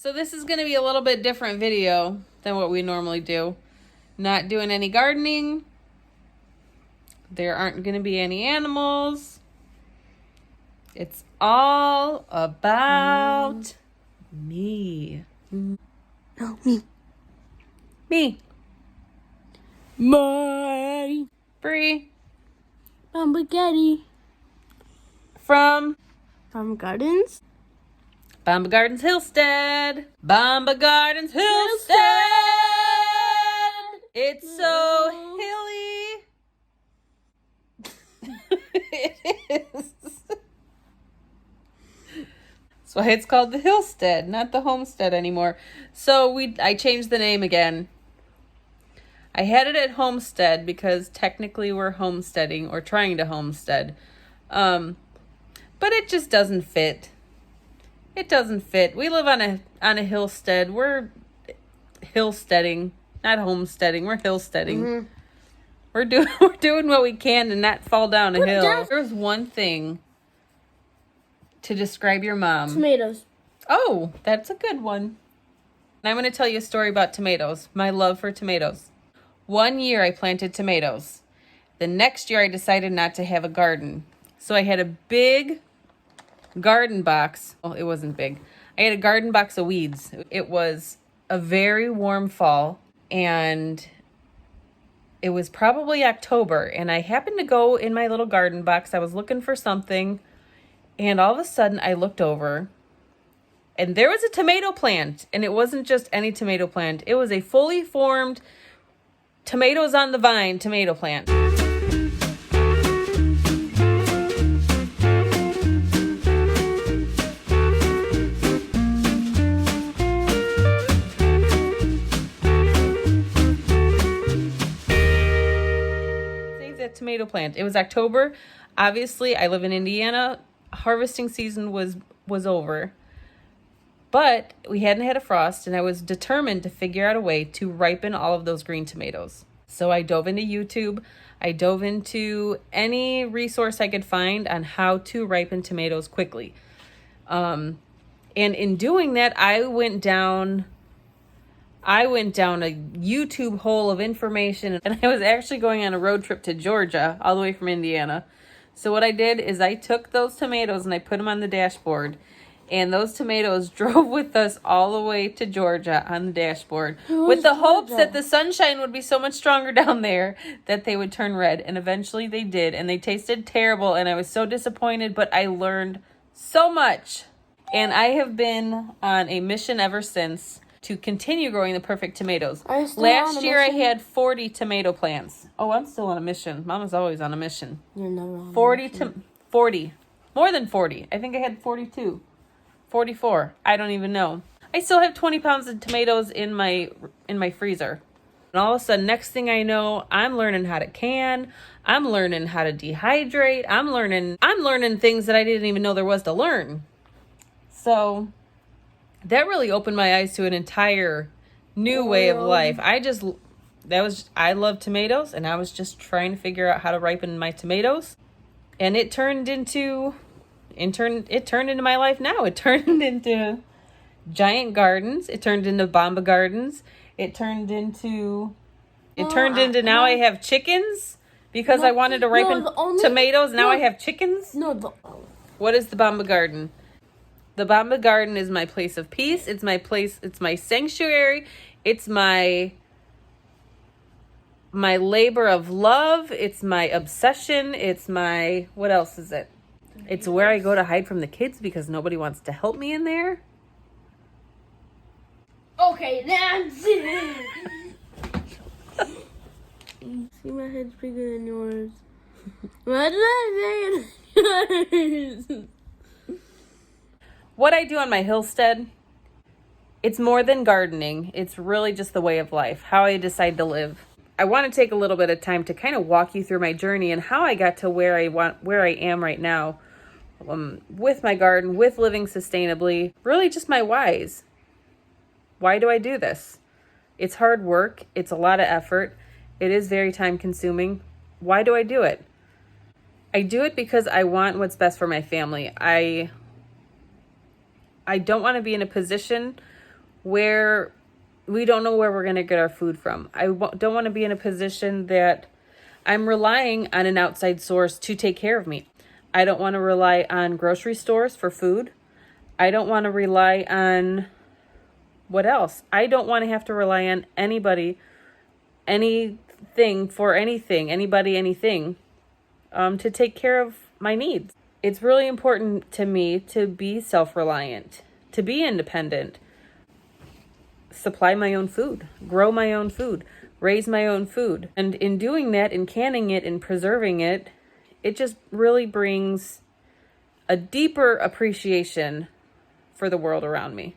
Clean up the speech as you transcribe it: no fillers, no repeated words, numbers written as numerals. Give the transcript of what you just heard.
So this is going to be a little bit different video than what we normally do. Not doing any gardening. There aren't going to be any animals. It's all about me. No, me. Me. My Bree. Bombagarden. From Gardens. Bombagarden's Hillstead. Bombagarden's Hillstead. It's so hilly. It is. That's why it's called the Hillstead, not the homestead anymore. So I changed the name again. I had it at homestead because technically we're homesteading or trying to homestead. But it just doesn't fit. It doesn't fit. We live on a hillstead. We're hillsteading, not homesteading. We're hillsteading. Mm-hmm. We're doing what we can to not fall down a hill. There's one thing to describe your mom. Tomatoes. Oh, that's a good one. And I'm going to tell you a story about tomatoes. My love for tomatoes. One year I planted tomatoes. The next year I decided not to have a garden. So I had a big garden box. Well, it wasn't big. I had a garden box of weeds. It was a very warm fall and it was probably October, and I happened to go in my little garden box. I was looking for something, and all of a sudden I looked over and there was a tomato plant, and it wasn't just any tomato plant. It was a fully formed tomatoes on the vine tomato plant. Tomato plant. It was October. Obviously, I live in Indiana. Harvesting season was over. But we hadn't had a frost, and I was determined to figure out a way to ripen all of those green tomatoes. So I dove into YouTube. I dove into any resource I could find on how to ripen tomatoes quickly. And in doing that, I went down a YouTube hole of information, and I was actually going on a road trip to Georgia, all the way from Indiana. So what I did is I took those tomatoes and I put them on the dashboard, and those tomatoes drove with us all the way to Georgia on the dashboard with the hopes that the sunshine would be so much stronger down there that they would turn red, and eventually they did, and they tasted terrible, and I was so disappointed, but I learned so much, and I have been on a mission ever since to continue growing the perfect tomatoes. Last year I had 40 tomato plants. Oh, I'm still on a mission. Mama's always on a mission. You're never on 40. More than 40. I think I had 42. 44. I don't even know. I still have 20 pounds of tomatoes in my freezer. And all of a sudden, next thing I know, I'm learning how to can. I'm learning how to dehydrate. I'm learning things that I didn't even know there was to learn. So that really opened my eyes to an entire new way of life. I love tomatoes, and I was just trying to figure out how to ripen my tomatoes. And it turned into my life now. It turned into giant gardens. It turned into Bombagardens. It turned into now I have chickens because I wanted to ripen tomatoes. Now I have chickens. What is the Bombagarden? The Bombagarden is my place of peace. It's my place. It's my sanctuary. It's my labor of love. It's my obsession. It's my, what else is it? It's where I go to hide from the kids because nobody wants to help me in there. Okay, that's it. See, my head's bigger than yours. Why did I say it? What I do on my hillstead, it's more than gardening. It's really just the way of life, how I decide to live. I want to take a little bit of time to kind of walk you through my journey and how I got to where I am right now, with my garden, with living sustainably, really just my whys. Why do I do this? It's hard work. It's a lot of effort. It is very time consuming. Why do I do it? I do it because I want what's best for my family. I don't want to be in a position where we don't know where we're going to get our food from. Don't want to be in a position that I'm relying on an outside source to take care of me. I don't want to rely on grocery stores for food. I don't want to rely on what else? I don't want to have to rely on anybody, anything for anything, anybody, anything, to take care of my needs. It's really important to me to be self-reliant, to be independent, supply my own food, grow my own food, raise my own food. And in doing that, in canning it and preserving it, it just really brings a deeper appreciation for the world around me.